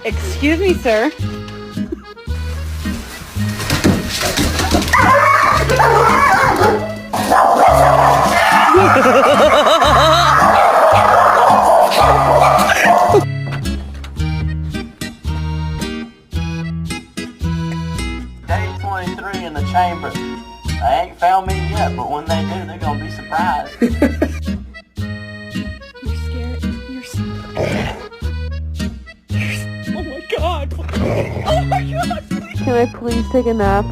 Excuse me, sir. Day 23 in the chamber. They ain't found me yet, but when they do, they're gonna be surprised. You're scared. You're scared. Oh my god. Oh my god. Can I please take a nap?